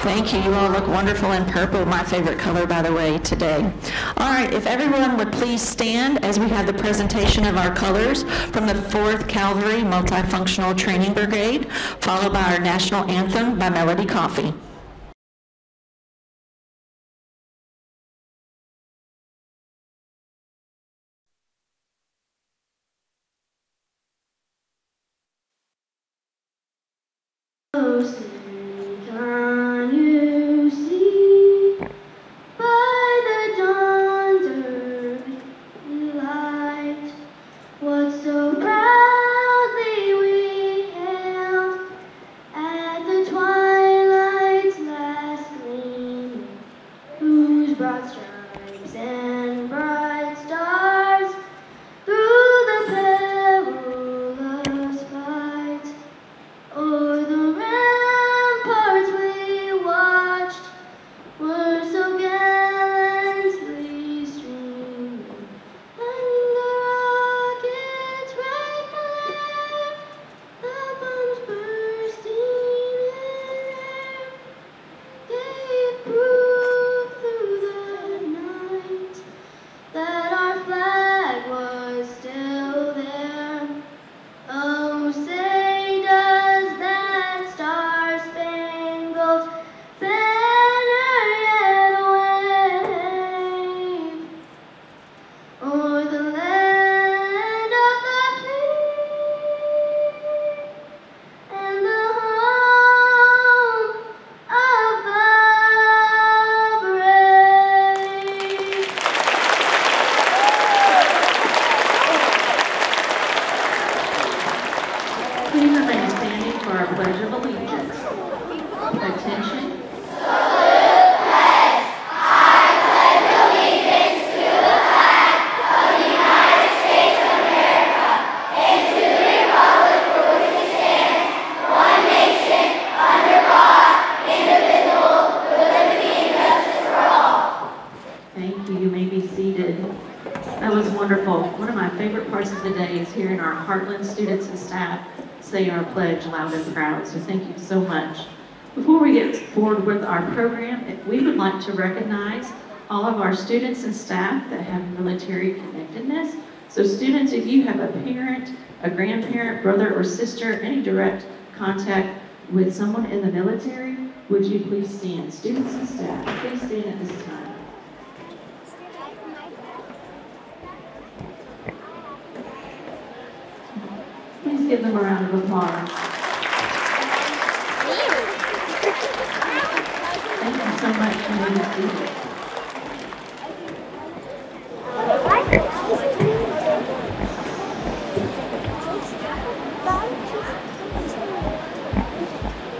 Thank you. You all look wonderful in purple, my favorite color, by the way, today. All right, if everyone would please stand as we have the presentation of our colors from the 4th Cavalry Multifunctional Training Brigade, followed by our national anthem by Melody Coffey. Can you see by the dawn's early light what so proudly we hailed at the twilight's last gleaming, whose broad stripes and bright stars through the perilous fight o'er the ramparts we watched were so gallantly streaming, and the rocket's red glare, the bombs bursting in air, gave proof through the night that our flag was still there. Oh, say does that star-spangled banner yet wave o'er the land of the free and the home of the brave? Please remain standing for our Pledge of Allegiance. Attention. Thank you. You may be seated. That was wonderful. One of my favorite parts of the day is hearing our Heartland students and staff say our pledge loud and proud, so thank you so much. Before we get forward with our program, we would like to recognize all of our students and staff that have military connectedness. So students, if you have a parent, a grandparent, brother or sister, any direct contact with someone in the military, would you please stand? Students and staff, please stand at this time. Please give them a round of applause. Thank you so much for being seated.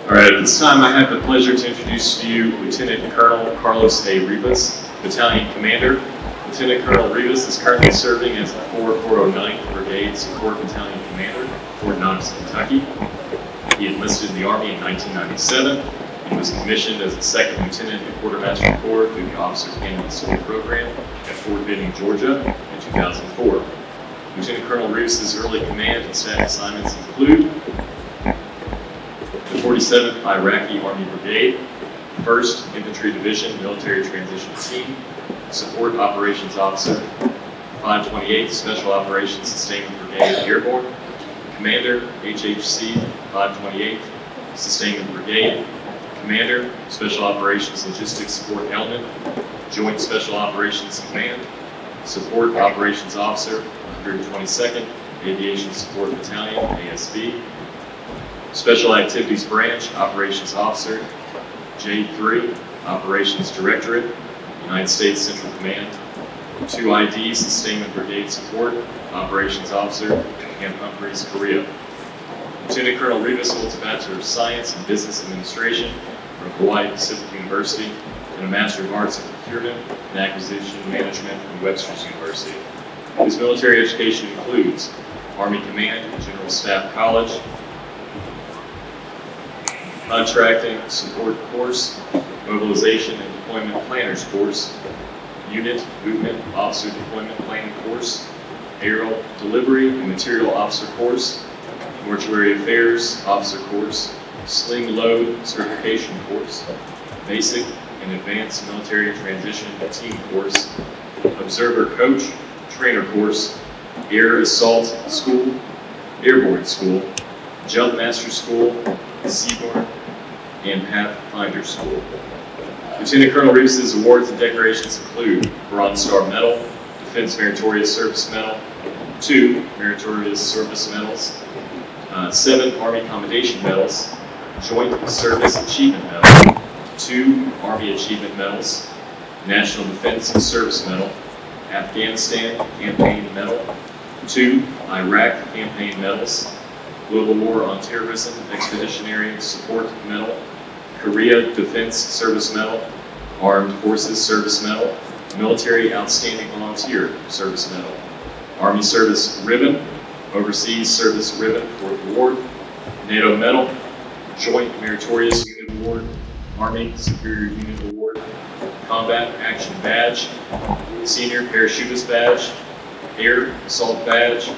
All right, at this time I have the pleasure to introduce to you Lieutenant Colonel Carlos A. Rivas, Battalion Commander. Lieutenant Colonel Rivas is currently serving as the 409th Brigade Support Battalion Commander, Fort Knox, Kentucky. He enlisted in the Army in 1997 and was commissioned as a second lieutenant in Quartermaster Corps through the Officers Candidate School Program at Fort Benning, Georgia in 2004. Lieutenant Colonel Rivas' early command and staff assignments include the 47th Iraqi Army Brigade, 1st Infantry Division Military Transition Team, Support Operations Officer, 528th Special Operations Sustainment Brigade Airborne, Commander, HHC 528th Sustainment Brigade, Commander, Special Operations Logistics Support Element, Joint Special Operations Command, Support Operations Officer, 122nd Aviation Support Battalion, ASB, Special Activities Branch Operations Officer, J3 Operations Directorate, United States Central Command, 2ID Sustainment Brigade Support, Operations Officer, Camp Humphreys, Korea. Lieutenant Colonel Rivas holds a Bachelor of Science in Business Administration from Hawaii Pacific University and a Master of Arts in Procurement and Acquisition Management from Webster's University. His military education includes Army Command and General Staff College, Contracting Support Course, Mobilization and Deployment Planners Course, Unit Movement Officer Deployment Planning Course, Aerial Delivery and Material Officer Course, Mortuary Affairs Officer Course, Sling Load Certification Course, Basic and Advanced Military Transition Team Course, Observer Coach, Trainer Course, Air Assault School, Airborne School, Jump Master School, Seaborne, and Pathfinder School. Lieutenant Colonel Rivas' awards and decorations include Bronze Star Medal, Defense Meritorious Service Medal, 2 Meritorious Service Medals, 7 Army Commendation Medals, Joint Service Achievement Medal, 2 Army Achievement Medals, National Defense Service Medal, Afghanistan Campaign Medal, 2 Iraq Campaign Medals, Global War on Terrorism Expeditionary Support Medal, Korea Defense Service Medal, Armed Forces Service Medal, Military Outstanding Volunteer Service Medal, Army Service Ribbon, Overseas Service Ribbon, 4th Award, NATO Medal, Joint Meritorious Unit Award, Army Superior Unit Award, Combat Action Badge, Senior Parachutist Badge, Air Assault Badge,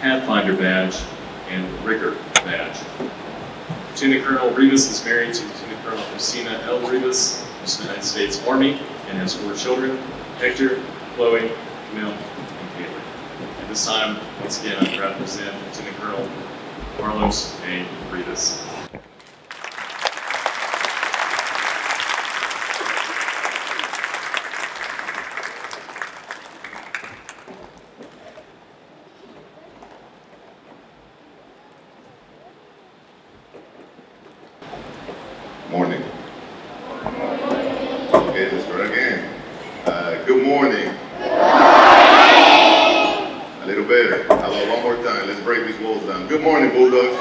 Pathfinder Badge, and Rigger Badge. Lieutenant Colonel Rivas is married to Lieutenant Colonel Christina L. Rivas of the United States Army and has 4 children, Hector, Chloe, Camille, and Caitlin. At this time, once again, I'm proud to present Lieutenant Colonel Carlos A. Rivas. Morning. Okay, let's start again. Good morning. A little better. How about one more time? Let's break these walls down. Good morning, Bulldogs.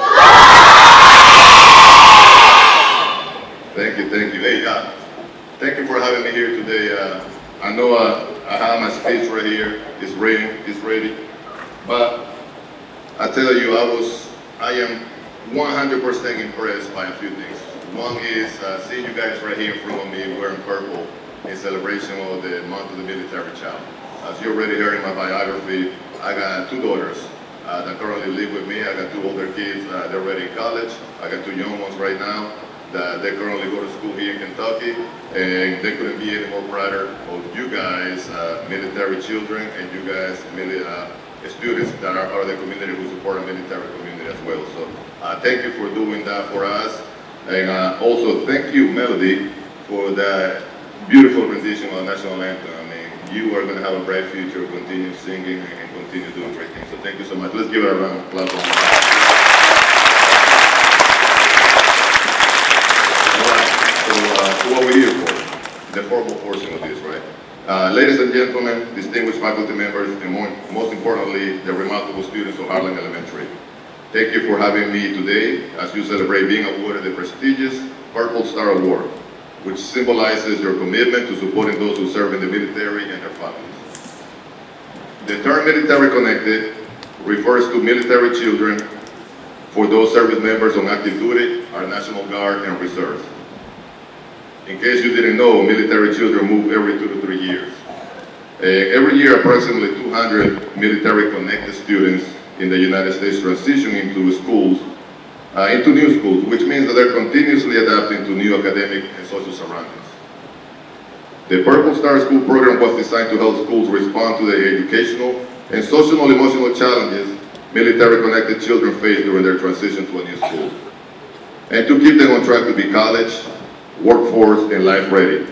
Thank you, thank you. Hey, thank you for having me here today. I know I have my speech right here. It's ready. But I tell you, I am 100% impressed by a few things. One is seeing you guys right here in front of me wearing purple in celebration of the month of the military child. As you already heard in my biography, I got 2 daughters that currently live with me. I got 2 older kids, they're already in college. I got 2 young ones right now that they currently go to school here in Kentucky, and they couldn't be any more prouder of you guys, military children, and you guys, students that are part of the community who support our military community as well. So thank you for doing that for us. And also thank you, Melody, for that beautiful rendition of the national anthem. I mean, you are going to have a bright future, continue singing and continue doing great things. So thank you so much. Let's give it a round of applause. So what we're here for, the formal portion of this, right? Ladies and gentlemen, distinguished faculty members, and most importantly, the remarkable students of Heartland Elementary. Thank you for having me today as you celebrate being awarded the prestigious Purple Star Award, which symbolizes your commitment to supporting those who serve in the military and their families. The term military connected refers to military children for those service members on active duty, our National Guard and Reserves. In case you didn't know, military children move every 2 to 3 years. Every year, approximately 200 military connected students in the United States transition into schools, into new schools, which means that they're continuously adapting to new academic and social surroundings. The Purple Star School program was designed to help schools respond to the educational and social and emotional challenges military-connected children face during their transition to a new school, and to keep them on track to be college, workforce, and life ready.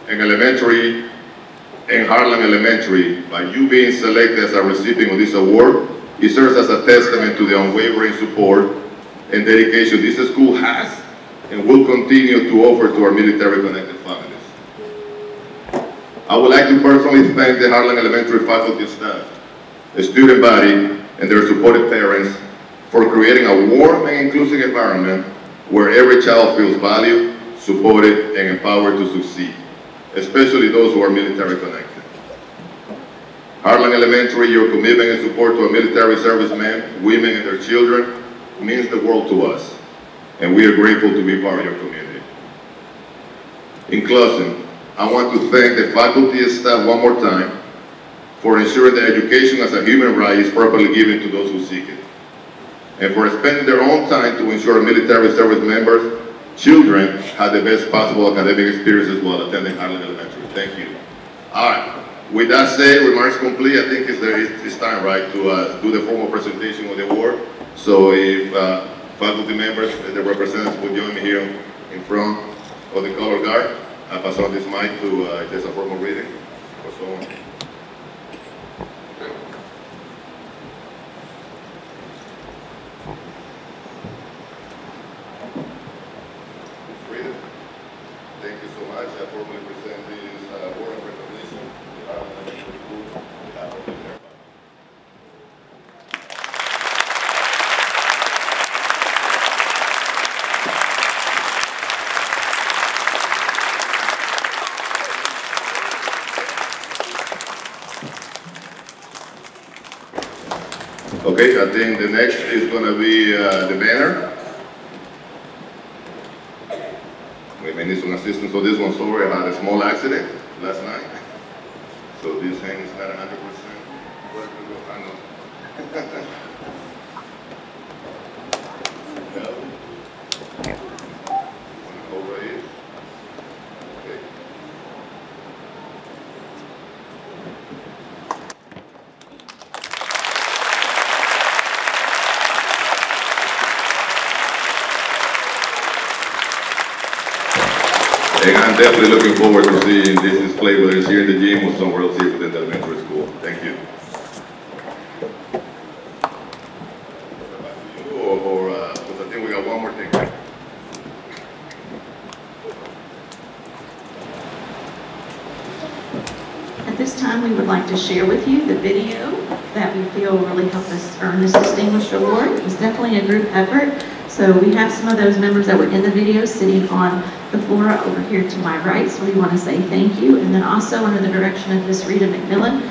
In elementary, in Heartland Elementary, by you being selected as a recipient of this award, it serves as a testament to the unwavering support and dedication this school has and will continue to offer to our military-connected families. I would like to personally thank the Heartland Elementary faculty and staff, the student body, and their supportive parents for creating a warm and inclusive environment where every child feels valued, supported, and empowered to succeed, especially those who are military connected. Heartland Elementary, your commitment and support to our military servicemen, women, and their children means the world to us, and we are grateful to be part of your community. In closing, I want to thank the faculty and staff one more time for ensuring that education as a human right is properly given to those who seek it, and for spending their own time to ensure military service members children had the best possible academic experiences while attending Heartland Elementary. Thank you. All right. With that said, remarks complete. I think it's time, right, to do the formal presentation of the award. So if faculty members, the representatives will join me here in front of the color guard. I'll pass on this mic to, if there's a formal reading or so on. Thank you so much. I formally present this award of recognition to the Heartland Elementary School on behalf of the entire Okay, I think the next is going to be the banner. We may need some assistance on this one. Sorry, I had a small accident last night. So this hand is not 100% working. I know. Over here. Okay. And I'm definitely looking forward to seeing this display, whether it's here in the gym or somewhere else here within the elementary school. Thank you. Because I think we got one more thing. At this time, we would like to share with you the video that we feel really helped us earn this distinguished award. It was definitely a group effort. So we have some of those members that were in the video sitting on the floor over here to my right. So we want to say thank you. And then also under the direction of Miss Rita McMillan,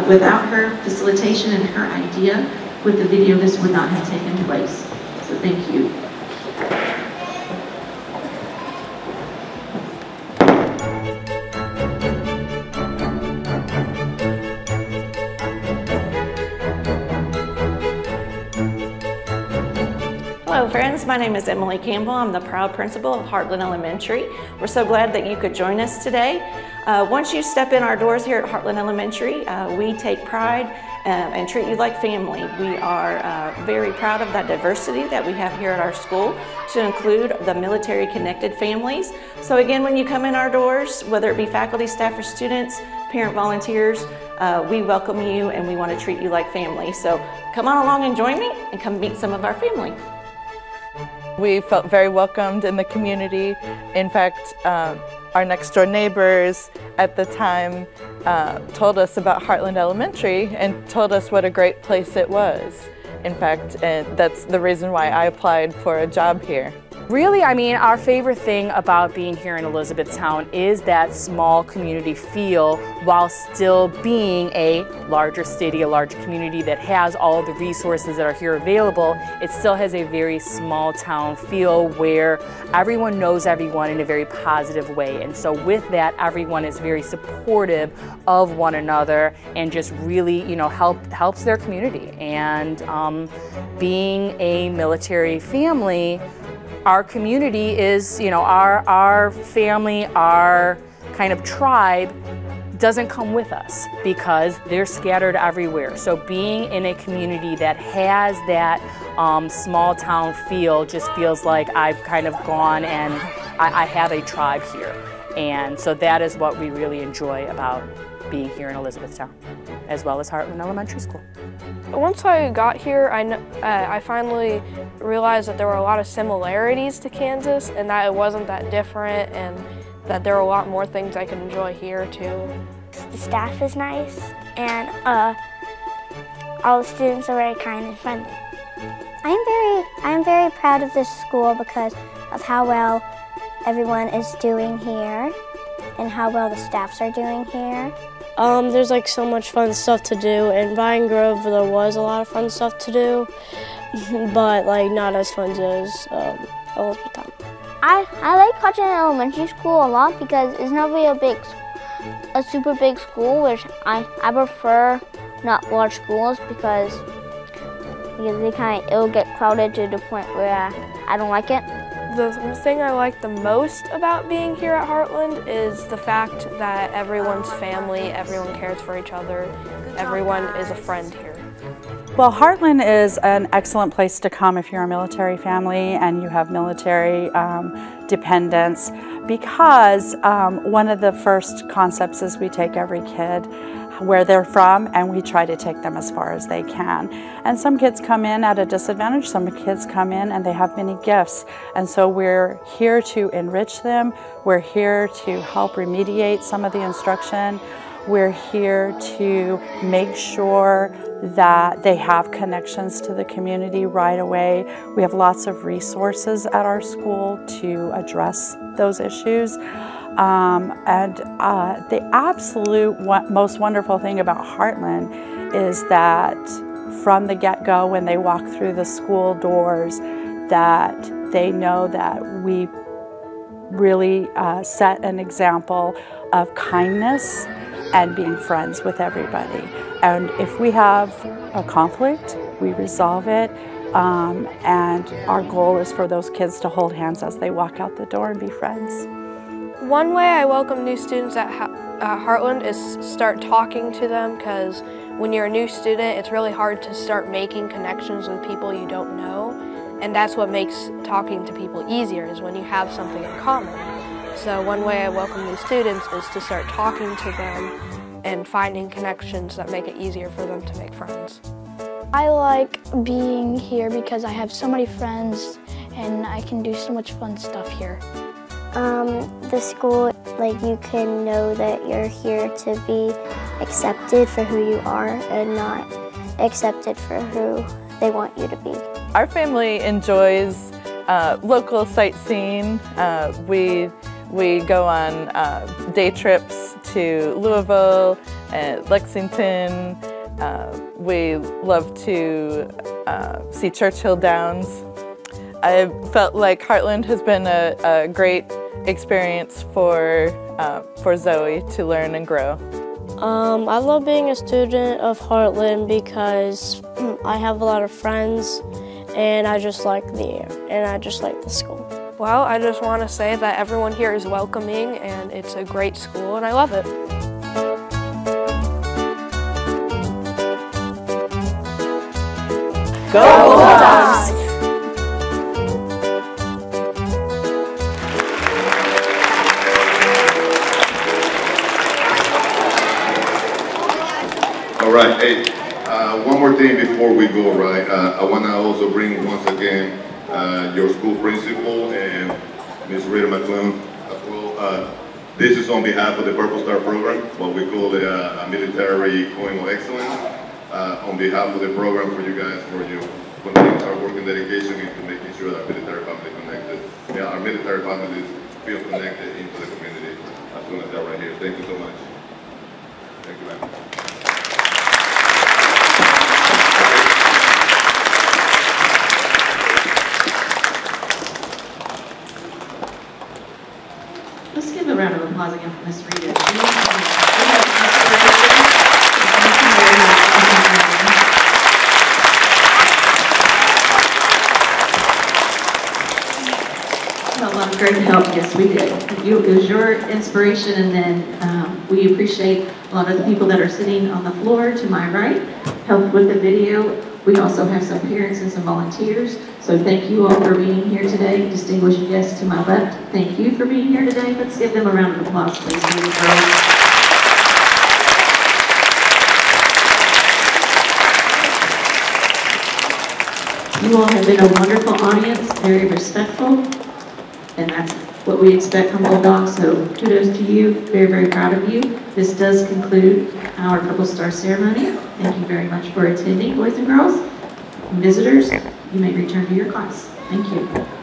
without her facilitation and her idea with the video, this would not have taken place. So thank you. Hello friends, my name is Emily Campbell. I'm the proud principal of Heartland Elementary. We're so glad that you could join us today. Once you step in our doors here at Heartland Elementary, we take pride and treat you like family. We are very proud of that diversity that we have here at our school to include the military connected families. So again, when you come in our doors, whether it be faculty, staff, or students, parent volunteers, we welcome you and we want to treat you like family. So come on along and join me and come meet some of our family. We felt very welcomed in the community. In fact, our next door neighbors at the time told us about Heartland Elementary and told us what a great place it was. In fact, that's the reason why I applied for a job here. Really, I mean, our favorite thing about being here in Elizabethtown is that small community feel while still being a larger city, a larger community that has all the resources that are here available. It still has a very small town feel where everyone knows everyone in a very positive way. And so with that, everyone is very supportive of one another and just really, you know, helps their community. And being a military family, our community is, you know, our family, our kind of tribe doesn't come with us because they're scattered everywhere. So being in a community that has that small town feel just feels like I've kind of gone and I have a tribe here. And so that is what we really enjoy about being here in Elizabethtown, as well as Heartland Elementary School. Once I got here, I finally realized that there were a lot of similarities to Kansas and that it wasn't that different and that there were a lot more things I could enjoy here too. The staff is nice and all the students are very kind and friendly. I'm very proud of this school because of how well everyone is doing here and how well the staffs are doing here. There's like so much fun stuff to do. In Vine Grove there was a lot of fun stuff to do, but like not as fun as Elizabethtown. I like Heartland Elementary School a lot because it's not really a super big school, which I prefer not large schools because it'll get crowded to the point where I don't like it. The thing I like the most about being here at Heartland is the fact that everyone's family, everyone cares for each other, everyone is a friend here. Well, Heartland is an excellent place to come if you're a military family and you have military dependents, because one of the first concepts is we take every kid where they're from and we try to take them as far as they can. And some kids come in at a disadvantage, some kids come in and they have many gifts, and so we're here to enrich them, we're here to help remediate some of the instruction, we're here to make sure that they have connections to the community right away. We have lots of resources at our school to address those issues. The absolute most wonderful thing about Heartland is that from the get-go, when they walk through the school doors, that they know that we really set an example of kindness and being friends with everybody. And if we have a conflict, we resolve it, and our goal is for those kids to hold hands as they walk out the door and be friends. One way I welcome new students at Heartland is start talking to them, because when you're a new student, it's really hard to start making connections with people you don't know, and that's what makes talking to people easier, is when you have something in common. So one way I welcome new students is to start talking to them and finding connections that make it easier for them to make friends. I like being here because I have so many friends and I can do so much fun stuff here. The school, you can know that you're here to be accepted for who you are and not accepted for who they want you to be. Our family enjoys local sightseeing. We go on day trips to Louisville and Lexington. We love to see Churchill Downs. I felt like Heartland has been a great experience for Zoe to learn and grow. I love being a student of Heartland because I have a lot of friends and I just like the air and I just like the school. Well, I just want to say that everyone here is welcoming and it's a great school and I love it. Go Bulldogs! All right, hey, one more thing before we go, right? I want to also bring once again your school principal and Ms. Rita McClellan as well. This is on behalf of the Purple Star program, what we call a military coin of excellence. On behalf of the program for you guys, for your continued hard work and dedication into making sure that military family connected. Yeah, our military families feel connected into the community as soon as they're right here. Thank you so much. Thank you, ma'am. Let's give a round of applause again for Ms. Rita. Great help, yes we did. It was your inspiration, and then we appreciate a lot of the people that are sitting on the floor to my right, helped with the video. We also have some parents and some volunteers, so thank you all for being here today. Distinguished guests to my left, thank you for being here today. Let's give them a round of applause, please. You all have been a wonderful audience, very respectful. And that's what we expect from Bulldogs, so kudos to you. Very, very proud of you. This does conclude our Purple Star ceremony. Thank you very much for attending, boys and girls. And visitors, you may return to your class. Thank you.